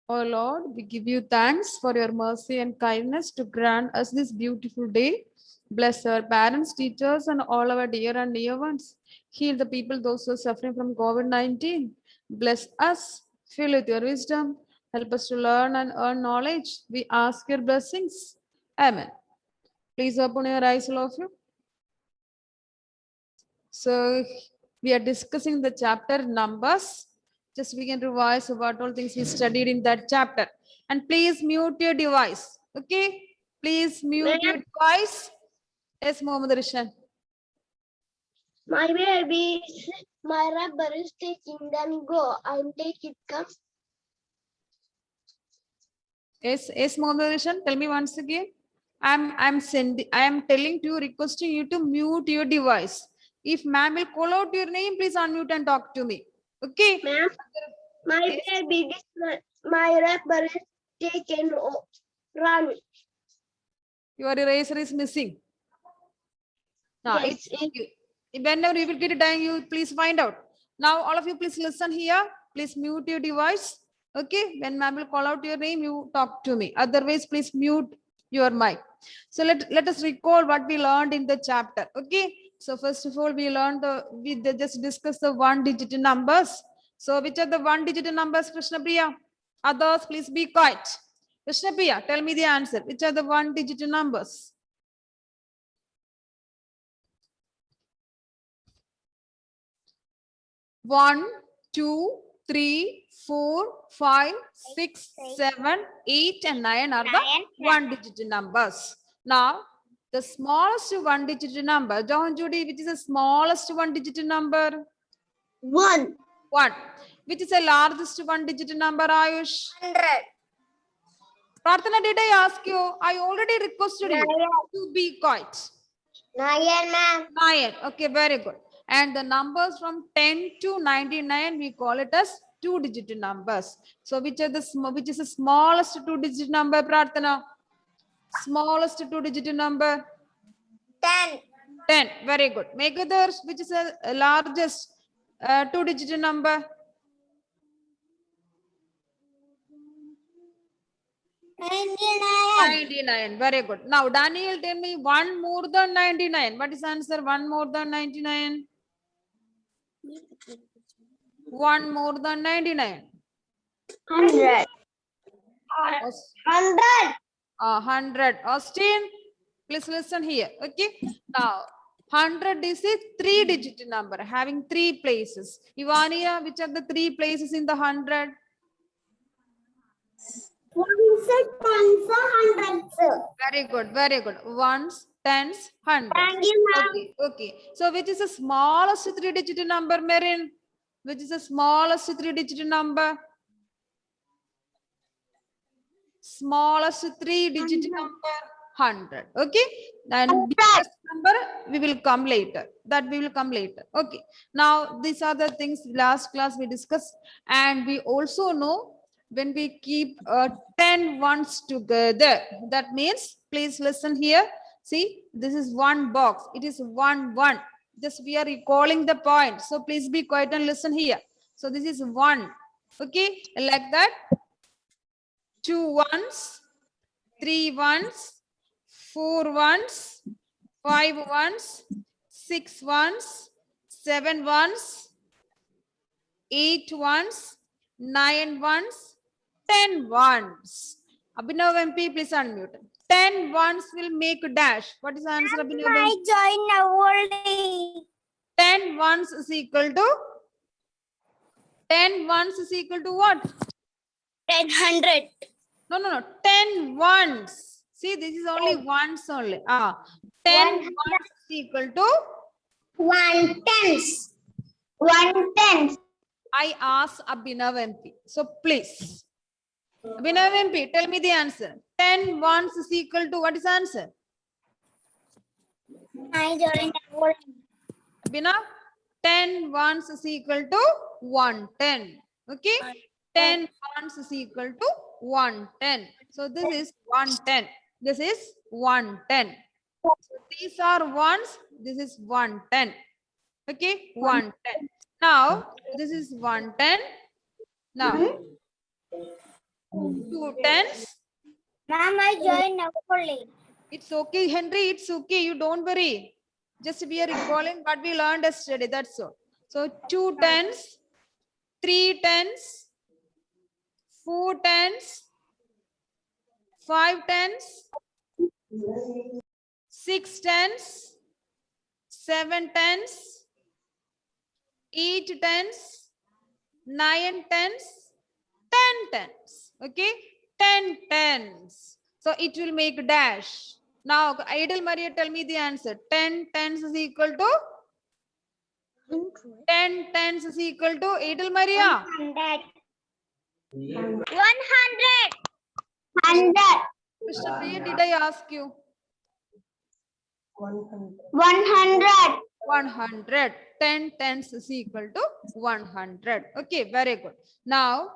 O Lord, we give you thanks for your mercy and kindness to grant us this beautiful day. Bless our parents, teachers, and all our dear and near ones. Heal the people, those who are suffering from COVID-19. Bless us, fill with your wisdom. Help us to learn and earn knowledge. We ask your blessings. Amen. Please open your eyes, all of you. So we are discussing the chapter Numbers. Just we can revise what all things we studied in that chapter. And please mute your device. Okay? Please mute your device. Yes, Mohammed Rishan. My baby, my rubber is taking, then go. I'll take it. Come. Yes, Mohammed Rishan. Tell me once again. I am telling to you, requesting you to mute your device. If ma'am will call out your name, please unmute and talk to me. Okay? Ma'am, my Yes. baby, my rubber is taken. Run. Your eraser is missing. Now, Yes, whenever you will get a time, you please find out. Now, all of you, please listen here. Please mute your device. Okay, when ma'am will call out your name, you talk to me. Otherwise, please mute your mic. So let us recall what we learned in the chapter. Okay, so first of all, we learned we just discussed the one-digit numbers. So which are the one-digit numbers, Krishna Priya? Others, please be quiet. Krishna Priya, tell me the answer. Which are the one-digit numbers? 1, 2, 3, 4, 5, 6, 7, 8, and 9 are the one-digit numbers. Now, the smallest one-digit number, John Judy, which is the smallest one-digit number? 1. 1. Which is the largest one-digit number, Ayush? 100. Pratana, did I ask you? I already requested you to be quiet. 9, ma'am. 9. Okay, very good. And the numbers from 10 to 99, we call it as two-digit numbers. So which is the smallest two-digit number, Prarthana? Smallest two-digit number? 10. 10. Very good. Megadars, which is the largest two-digit number? 99. 99. Very good. Now, Daniel, tell me one more than 99. What is the answer? One more than 99? One more than 99. 100. 100. 100. Austin, please listen here. Okay. Now, 100 is a three-digit number having 3 places. Ivania, which are the 3 places in the 100? Ones, tens, hundreds. Very good. Very good. Ones, tens, hundreds. Thank you, ma'am. Okay. Okay. So, which is the smallest three-digit number, Marin? Which is the smallest three-digit number? Smallest three-digit number? 100. Okay. And biggest number we will come later. That we will come later. Okay. Now, these are the things last class we discussed. And we also know when we keep 10 ones together, that means, please listen here. See, this is one box. It is 1, 1. Just we are recalling the point. So please be quiet and listen here. So this is 1. Okay. Like that. 2 ones, 3 ones, 4 ones, 5 ones, 6 ones, 7 ones, 8 ones, 9 ones, 10 ones. Abhinav MP, please unmute. 10 ones will make a dash. What is the answer, Abhinav MP? join only. 10 ones is equal to 10 ones is equal to what? 100. No. 10 ones. See, this is only ones only. 10 ones is equal to 1 tens. 1 tens. I asked Abhinav MP. So please, Abhinav MP, tell me the answer. 10 ones is equal to what is the answer? I join only. Abhinav, 10 ones is equal to 110. Okay? 10 ones is equal to 110. So this is 110. This is 110. So these are ones. This is 110. Okay? 110. Now, this is 110. Now, 2 tens. Ma'am, I joined now only. It's okay, Henry. It's okay. You don't worry. Just we are recalling what we learned yesterday. That's all. So 2 tens, 3 tens, 4 tens, 5 tens, 6 tens, 7 tens, 8 tens, 9 tens, 10 tens. Okay, 10 tens. So it will make dash. Now, Idle Maria, tell me the answer. 10 tens is equal to 10 tens is equal to Idle Maria. 100. 100. Mr. Priya, did I ask you? 100. 100. 10 tens is equal to 100. Okay, very good. Now,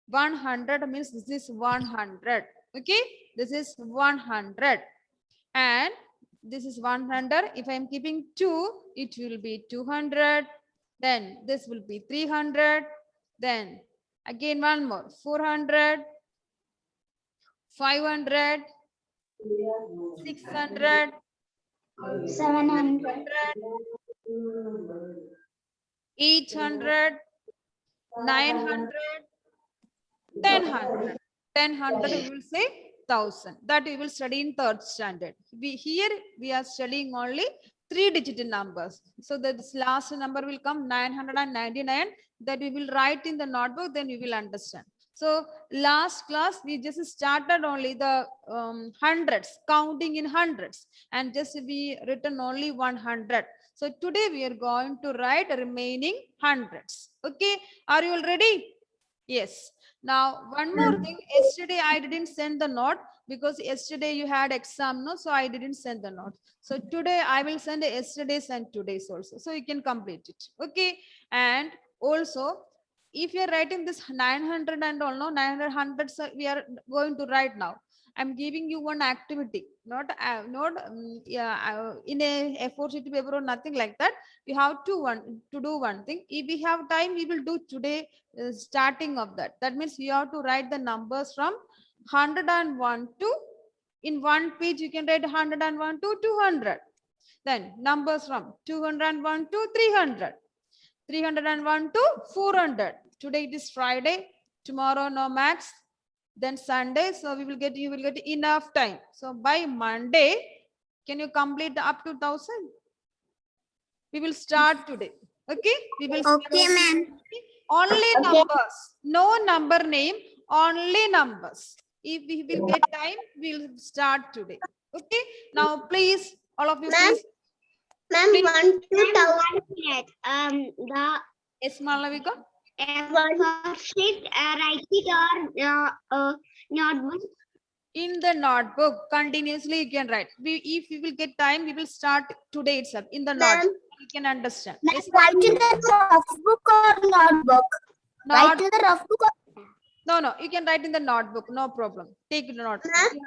100 means this is 100. Okay, this is 100. And this is 100. If I am keeping 2, it will be 200. Then this will be 300. Then again one more, 400, 500, 600, 700. 800, 900, 1000. 1000 we will say 1000. That we will study in 3rd standard. Here we are studying only 3-digit numbers. So this last number will come 999. That we will write in the notebook. Then we will understand. So last class we just started only the hundreds, counting in hundreds, and just we written only 100. So today we are going to write remaining hundreds. Okay, are you all ready? Yes. Now one more thing. Yesterday I didn't send the note because yesterday you had exam, no? So I didn't send the note. So today I will send yesterday's and today's also. So you can complete it. Okay. And also, if you are writing this 900 and all, no, 900 hundreds we are going to write now. I'm giving you one activity, not in a A4 sheet paper or nothing like that. You have to do one thing. If we have time, we will do today starting of that. That means you have to write the numbers from 101 to, in one page you can write 101 to 200. Then numbers from 201 to 300. 301 to 400. Today it is Friday. Tomorrow no max. Then Sunday. So you will get enough time. So by Monday, can you complete up to 1000? We will start today. Okay. We will start Okay, ma'am. only Okay. numbers. No number name. Only numbers. If we will get time, we'll start today. Okay. Now please, all of you Ma'am. please. Ma'am, Please. 1,000. The Yes, Malavika. worksheet, write it or notebook. In the notebook continuously you can write. If we will get time, we will start today itself in the notebook. You can understand. Yes, Write in the rough book or notebook. not, Write in the rough book. no, you can write in the notebook, no problem. Take the notebook. Ma'am?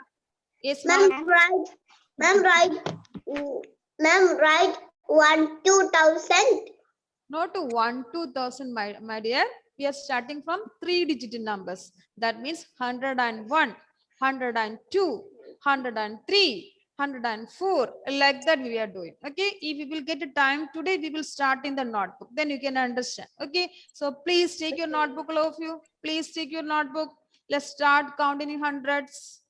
Yes, Ma'am, ma'am. write 1,000. Not to 1 to 1000, my dear. We are starting from 3-digit numbers. That means 101, 102, 103, 104. Like that we are doing. Okay. If we will get a time today, we will start in the notebook. Then you can understand. Okay. So please take your notebook, all of you. Please take your notebook. Let's start counting in hundreds.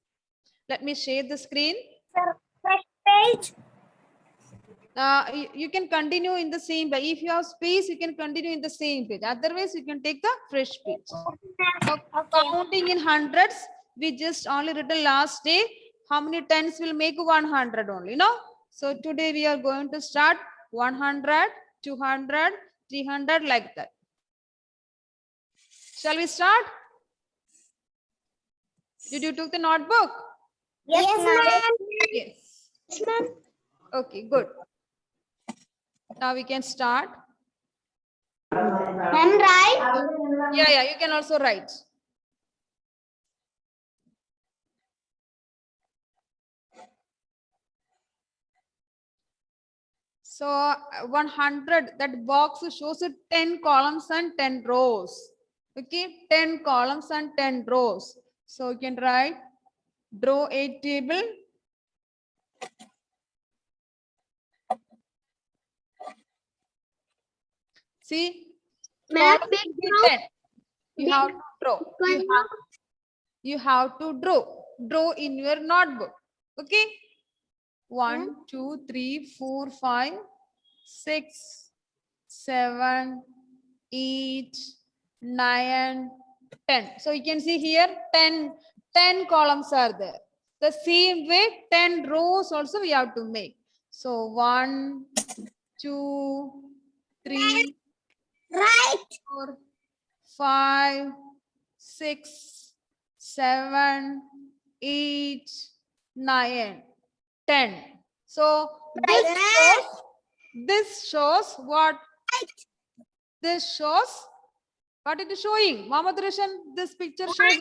Let me share the screen. First page. You can continue in the same page. If you have space, you can continue in the same page. Otherwise, you can take the fresh page. So, counting in hundreds, we just only written last day. How many tens will make 100 only, no? So today we are going to start 100, 200, 300 like that. Shall we start? Did you took the notebook? Yes, ma'am. Yes. Yes, ma'am. Okay, good. Now we can start. Ma'am, right? Yeah, you can also write. So 100, that box shows 10 columns and 10 rows. Okay, 10 columns and 10 rows. So you can write, draw a table. See, Ma'am, column big will be draw. 10. You Big have to draw. one You have to draw in your notebook. Okay. 1, 2, 3, 4, 5, 6, 7, 8, 9, 10. So you can see here 10 columns are there. The same way 10 rows also we have to make. So 1, 2, 3, right. 4, 5, 6, 7, 8, 9, 10. So this shows what? This shows what it is showing. Muhammad Rishan, this picture shows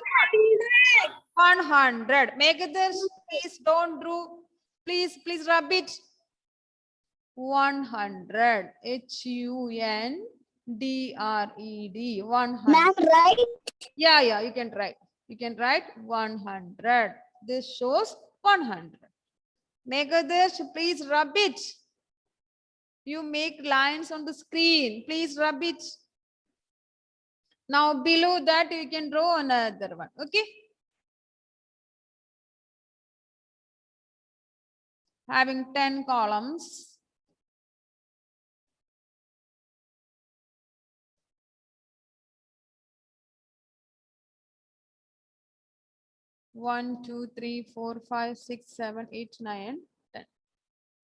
100. Megadesh, please don't do. Please rub it. 100. HUNDRED. 100. Ma'am, right. Yeah, you can write. You can write 100. This shows 100. Megadesh, please rub it. You make lines on the screen. Please rub it. Now below that you can draw another one. Okay. Having 10 columns. One, 2, 3, 4, 5, 6, 7, 8, 9, 10.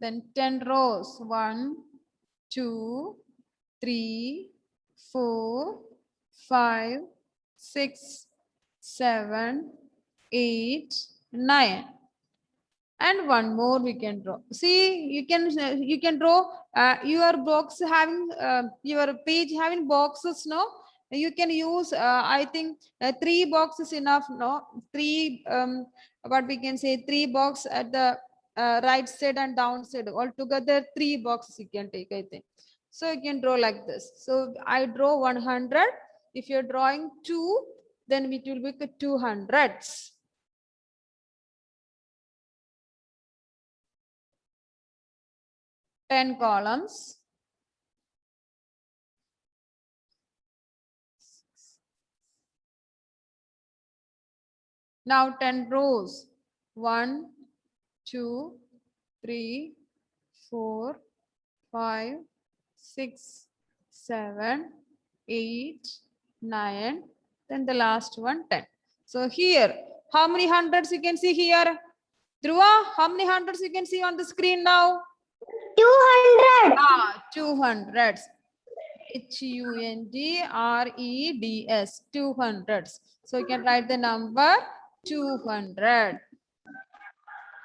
Then 10 rows. 1, 2, 3, 4, 5, 6, 7, 8, 9. And one more we can draw. See, you can draw your box having your page having boxes. No, you can use. I think 3 boxes enough. No, 3. What we can say, 3 box at the right side and down side. Altogether 3 boxes you can take. I think. So you can draw like this. So I draw 100. If you're drawing 2, then it will be 200s. 10 columns. Now 10 rows. 1, 2, 3, 4, 5, 6, 7, 8, 9. Then the last one 10. So here, how many hundreds you can see here? Dhruva, how many hundreds you can see on the screen now? 200. 200s. HUNDREDS, 200s. So you can write the number 200.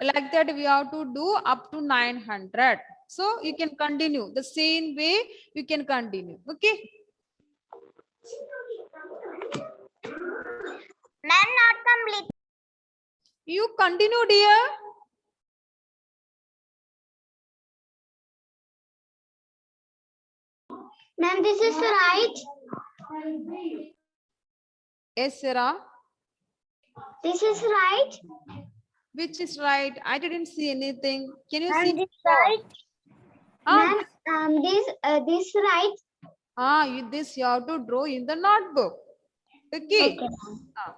Like that, we have to do up to 900. So you can continue the same way. You can continue. Okay. Ma'am, not complete. You continue, dear. Ma'am, this is right. Yes, Sarah. This is right. Which is right? I didn't see anything. Can you Ma'am, see? this right. Ah, Ma'am, this right. this you have to draw in the notebook. Okay. Okay. Ah.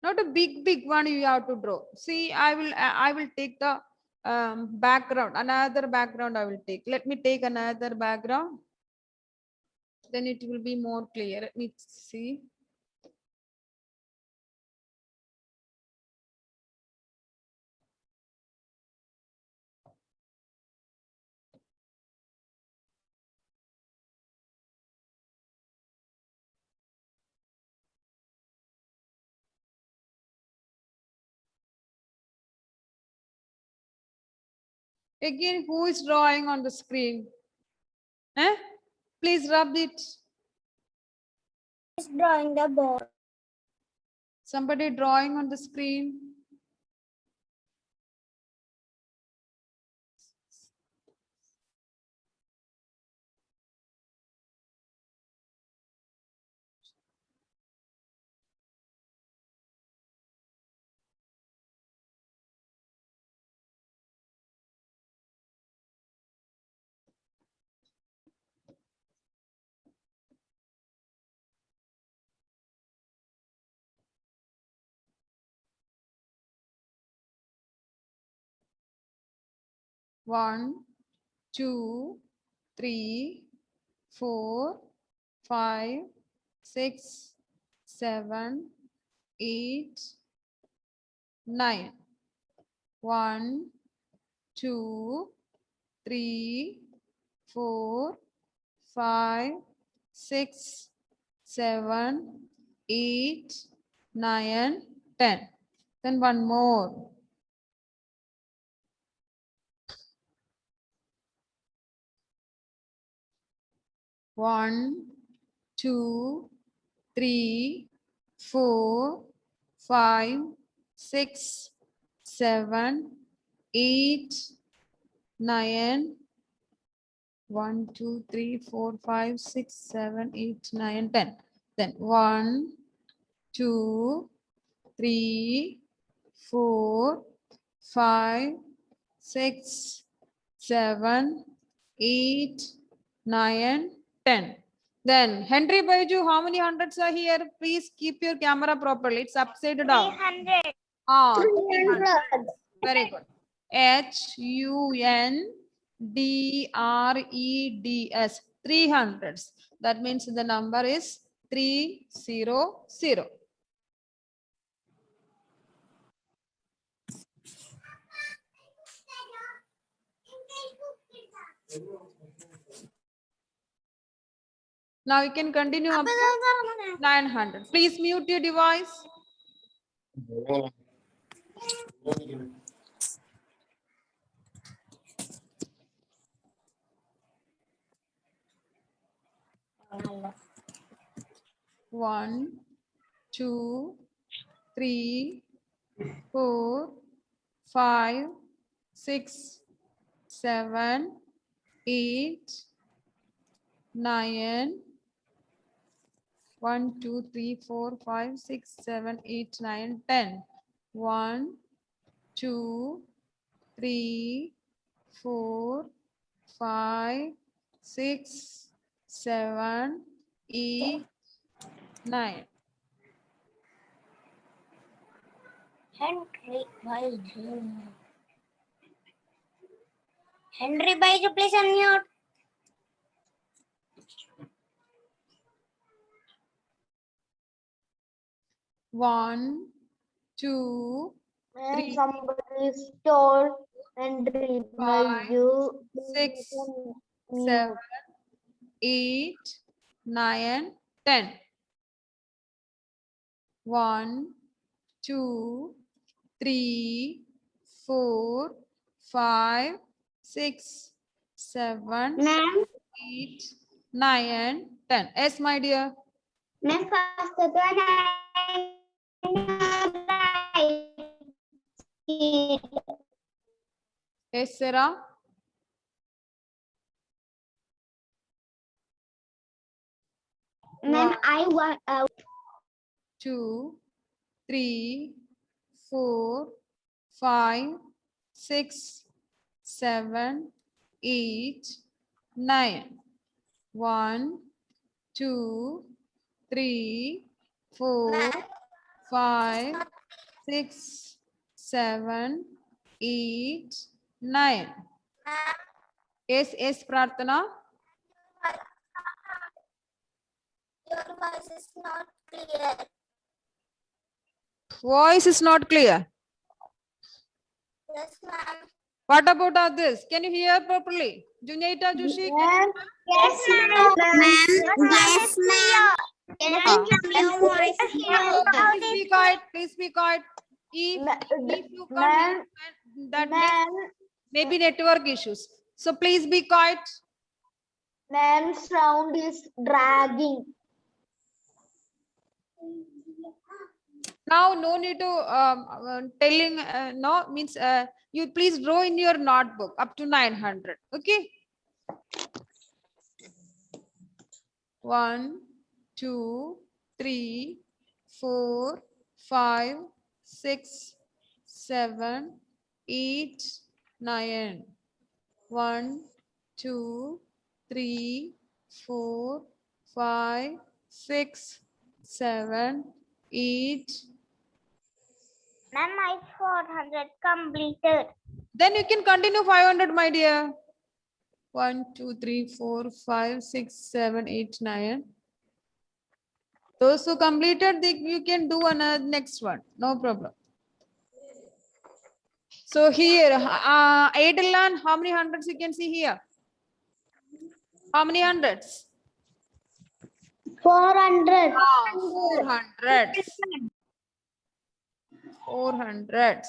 Not a big one you have to draw. See, I will take the background, another background I will take. Let me take another background. Then it will be more clear. Let me see. Again, who is drawing on the screen? Eh? Please rub it. Is drawing the board. Somebody drawing on the screen. 1, 2, 3, 4, 5, 6, 7, 8, 9. 1, 2, 3, 4, 5, 6, 7, 8, 9, 10. Then one more. 1, 2, 3, 4, 5, 6, 7, 8, 9. 1, 2, 3, 4, 5, 6, 7, 8, 9, 10. Then 1, 2, 3, 4, 5, 6, 7, 8, 9, 10. Then Henry Baiju, how many hundreds are here? Please keep your camera properly. It's upside down. 300. Ah, 300. very good. HUNDREDS, 300s. That means the number is 300. Now you can continue up to 900. Please mute your device. One, 2, 3, 4, 5, 6, 7, 8, 9. 1, 2, 3, 4, 5, 6, 7, 8, 9, 10. 1, 2, 3, 4, 5, 6, 7, 8, 9. Henry Baiju. Henry Baiju, please unmute. One, two, When Three. somebody stole Henry Five, Baiju, 6, 7, 8, 9, 10. 1, 2, 3, 4, 5, 6, 7, Ma'am, 8, 9, 10. Yes, my dear. ma'am, first one I Yes, Sarah. Ma'am, I want 2, 3, 4, 5, 6, 7, 8, 9. 1, 2, 3, 4, 5, 6, 7, 8, 9. Yes, Prarthana. Your voice is not clear. Voice is not clear. Yes, ma'am. What about others? Can you hear properly? Junaita Joshi, can you Yes, ma'am. Yes, ma'am. Your voice please be quiet. Please be quiet. If you can't hear, that means maybe network issues. So please be quiet. Man's sound is dragging. Now no need to telling no means you please draw in your notebook up to 900. Okay. 1, 2, 3, 4, 5, 6, 7, 8, 9. 1, 2, 3, 4, 5, 6, 7, 8. Ma'am, my 400 completed. Then you can continue 500, my dear. 1, 2, 3, 4, 5, 6, 7, 8, 9. Those who completed, you can do another next one. No problem. So here, Adelan, how many hundreds you can see here? How many hundreds? 400. 400. 400.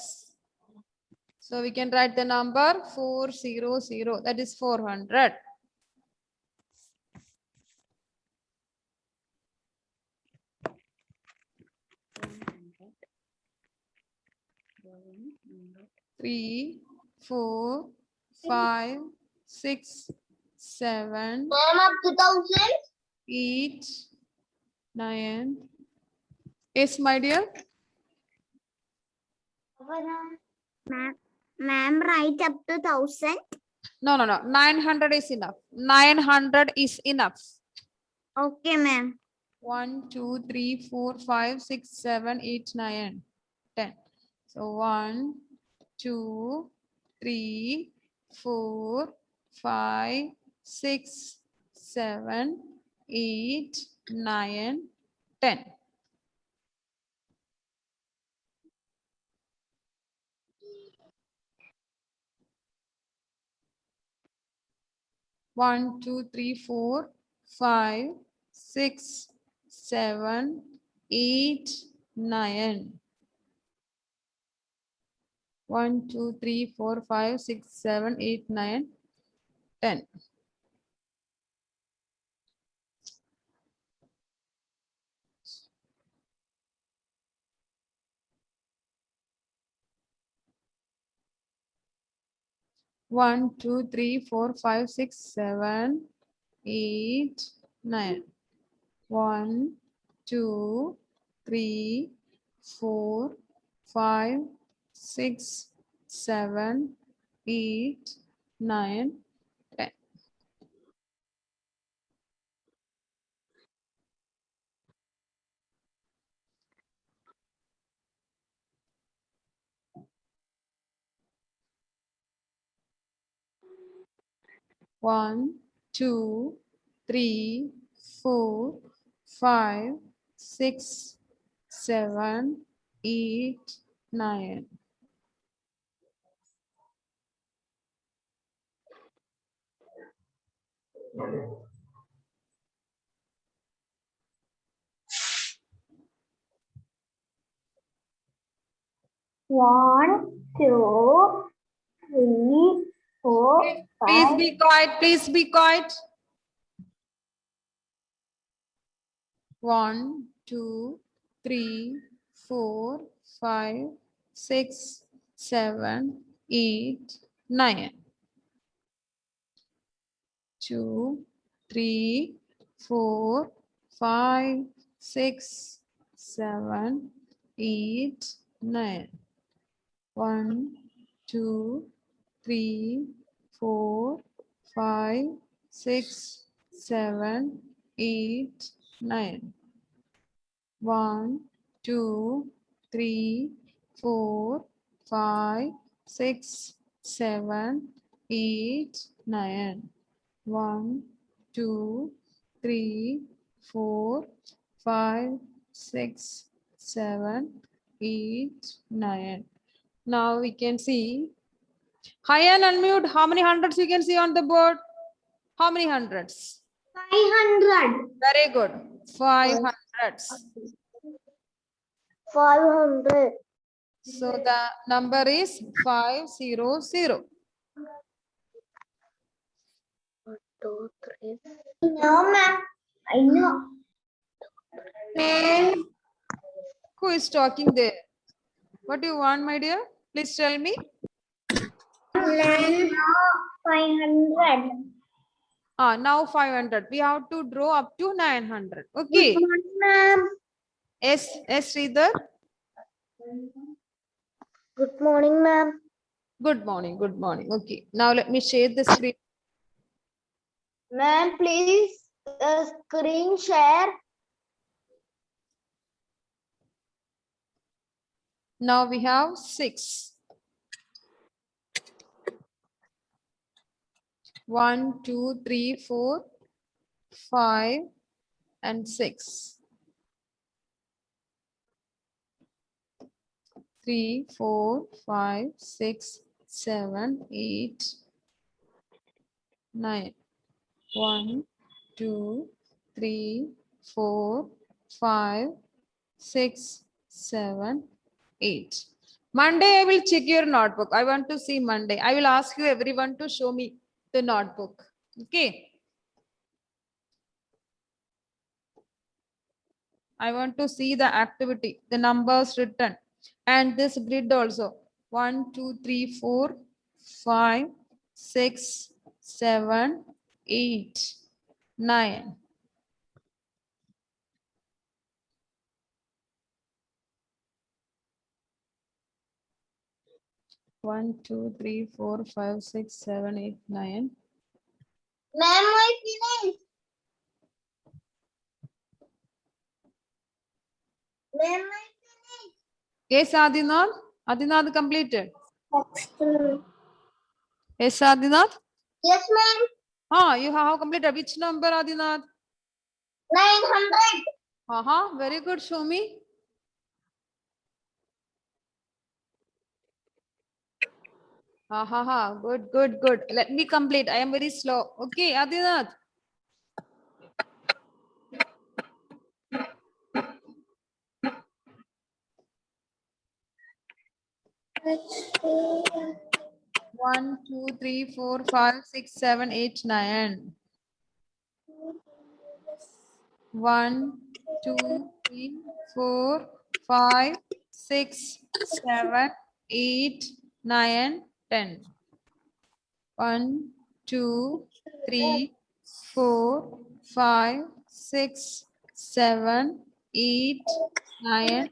So we can write the number 400. That is 400. Three, 4, 5, 6, 7, Ma'am, up to 1000. 8, 9. Yes, my dear. Ma'am, write up to 1000. No. 900 is enough. 900 is enough. Okay, ma'am. 1, 2, 3, 4, 5, 6, 7, 8, 9, 10. So 1, 2, 3, 4, 5, 6, 7, 8, 9, 10. One, two, three, 4, 5, 6, 7, 8, 9. 1, 2, 3, 4, 5, 6, 7, 8, 9, 10. One, two, three, 4, 5, 6, 7, 8, 9. 1, 2, 3, 4, 5, 6, 7, 8, 9, 10. One, two, three, 4, 5, 6, 7, 8, 9. One, two, three, four, Please five. be quiet. Please be quiet. 1, 2, 3, 4, 5, 6, 7, 8, 9. 2, 3, 4, 5, 6, 7, 8, 9. 1, 2, 3, 4, 5, 6, 7, 8, 9. 1, 2, 3, 4, 5, 6, 7, 8, 9. 1, 2, 3, 4, 5, 6, 7, 8, 9. Now we can see. Hi and unmute. How many hundreds you can see on the board? How many hundreds? 500. Very good. 500. 500. So the number is 500. Two, three. No, ma'am. I know. Ma'am. Who is talking there? What do you want, my dear? Please tell me. Ma'am. 500. Now 500. We have to draw up to 900. Okay. Good morning, ma'am. Yes, Sridhar. Good morning, ma'am. Good morning. Good morning. Okay. Now let me share the screen. Ma'am, please screen share. Now we have 6. 1, 2, 3, 4, 5, and 6. 3, 4, 5, 6, 7, 8, 9. 1, 2, 3, 4, 5, 6, 7, 8. Monday, I will check your notebook. I want to see Monday. I will ask you everyone to show me the notebook. Okay. I want to see the activity, the numbers written, and this grid also. 1, 2, 3, 4, 5, 6, 7, 8, 9. One, two, three, 4, 5, 6, 7, 8, 9. Ma'am, I finished. Ma'am, I finished. Yes, Adinath. Adinath completed. Excellent. Yes, Adinath. Yes, ma'am. You have completed which number, Adinath? 900. Very good. Show me. Good, good, good. Let me complete. I am very slow. Okay, Adinath. One, two, three, 4, 5, 6, 7, 8, 9. 1, 2, 3, 4, 5, 6, 7, 8, 9, 10. 1, 2, 3, 4, 5, 6, 7, 8, 9.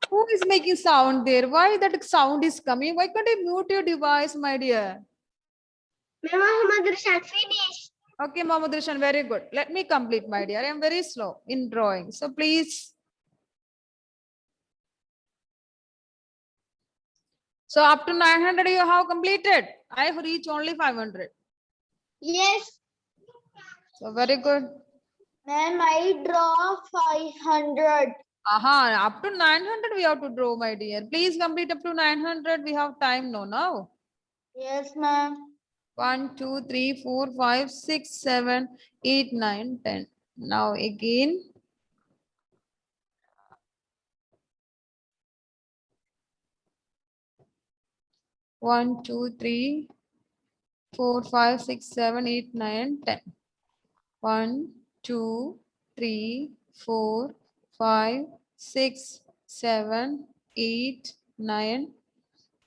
Who is making sound there? Why that sound is coming? Why can't you mute your device, my dear? Ma'am, Muhammad Rashad finished. Okay, Mohammad Rishan, very good. Let me complete, my dear. I am very slow in drawing. So please. So up to 900 you have completed. I have reached only 500. Yes. So very good. Ma'am, I draw 500. Up to 900 we have to draw, my dear. Please complete up to 900. We have time now. Yes, ma'am. 1, 2, 3, 4, 5, 6, 7, 8, 9, 10. Now again. One, 2, 3, 4, 5, 6, 7, 8, 9, 10. 1, 2, 3, 4, 5, 6, 7, 8, 9,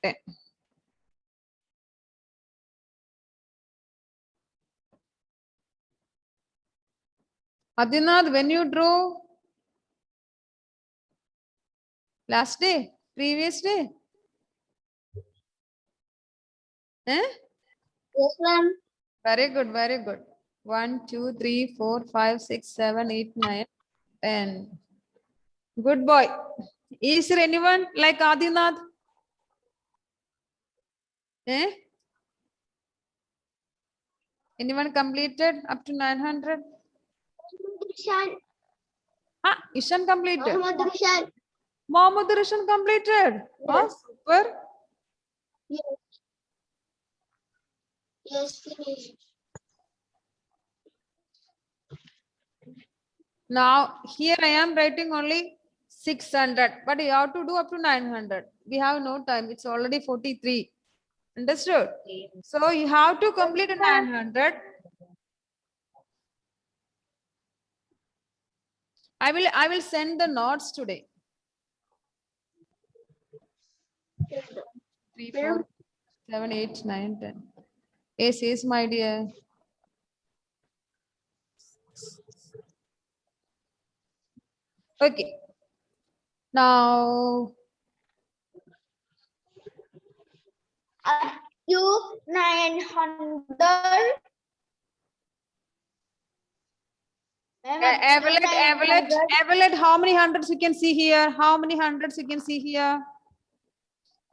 10. Adinath, when you draw last day, previous day? Eh? Yes, ma'am. Very good, very good. 1, 2, 3, 4, 5, 6, 7, 8, 9, 10. Good boy. Is there anyone like Adinath? Eh? Anyone completed up to 900? Rashad. Ishan completed. Muhammad Rashad. Mohammad Rishan completed. Yes. Super. Yes. Yes, finished. Now here I am writing only 600, but you have to do up to 900. We have no time. It's already 43. Understood? So you have to complete 900. I will send the notes today. 3, 4, 7, 8, 9, 10. Yes, my dear. Okay. Now Up to 900. Evelyn, how many hundreds you can see here? How many hundreds you can see here?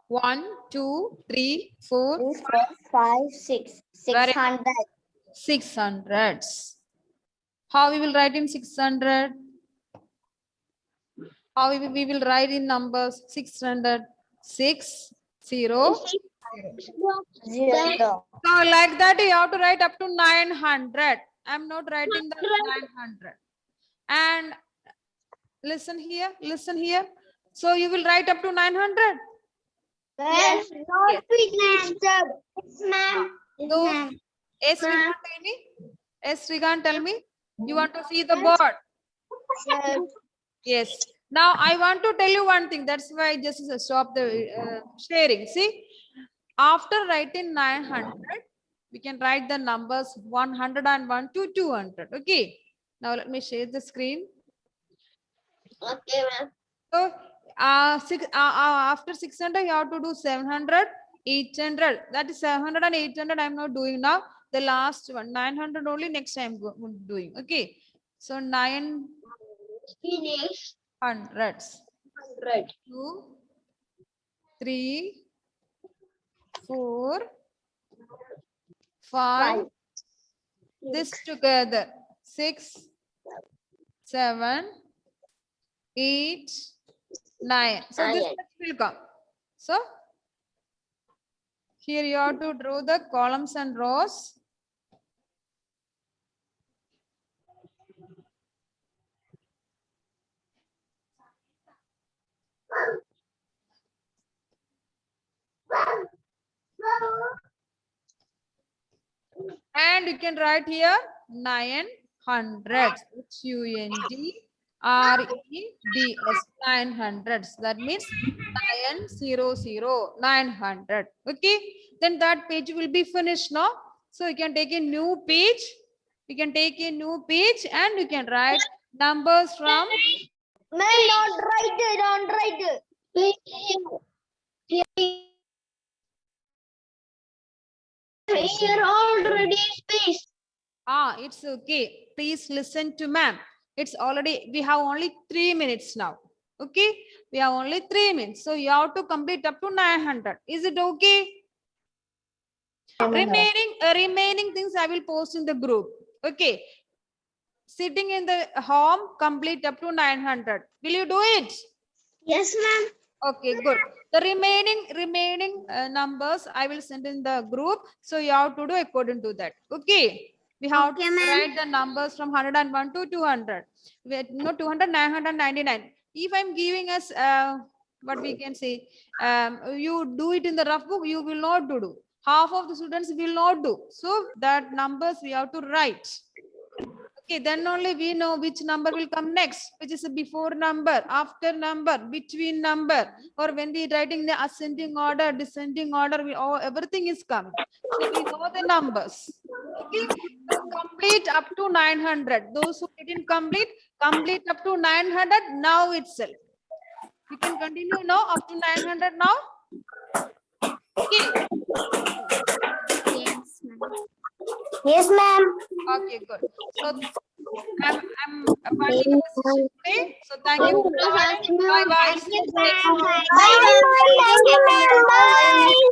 1, 2, 3, 4, 3, 4, 5, 6. Very 600. 600s. How we will write in 600? How we will write in numbers 600? 6, 0. 0. So like that you have to write up to 900. I'm not writing the 900. And listen here, listen here. So you will write up to 900. Yes. Not finished. Yes, ma'am. Those, yes, Srikanth, tell me. Yes, Srikanth, tell me. You want to see the board? Yes. Now I want to tell you one thing. That's why I just stop the sharing. See, after writing 900, we can write the numbers 101 to 200. Okay. Now let me share the screen. Okay, ma'am. So after 600, you have to do 700, 800. That is 700 and 800. I'm not doing now. The last one, 900 only. Next time doing. Okay. So 900s. Finish. 100. 2, 3, 4, 5. This together. 6, 7, 8, 9. So this much will come. So here you have to draw the columns and rows. And you can write here 900s. HUNDREDS 900s. That means 900 900. Okay. Then that page will be finished now. So you can take a new page. You can take a new page and you can write numbers from. Ma'am, don't write it. Don't write it. Here already space. It's okay. Please listen to ma'am. It's already, we have only 3 minutes now. Okay. We have only 3 minutes. So you have to complete up to 900. Is it okay? Remaining things I will post in the group. Okay. Sitting in the home, complete up to 900. Will you do it? Yes, ma'am. Okay, good. The remaining numbers I will send in the group. So you have to do according to that. Okay. We have Okay, to ma'am. write the numbers from 101 to 200. No, 200, 999. If I'm giving us what we can say, you do it in the rough book, you will not do. Half of the students will not do. So that numbers we have to write. Okay, then only we know which number will come next, which is a before number, after number, between number, or when we writing the ascending order, descending order, everything is coming. So we know the numbers. Okay, so complete up to 900. Those who didn't complete up to 900 now itself. You can continue now up to 900 now. Okay. Yes, ma'am. Okay, good. So I'm winding up the session today. So thank you for joining. Bye bye. Bye, ma'am. Bye.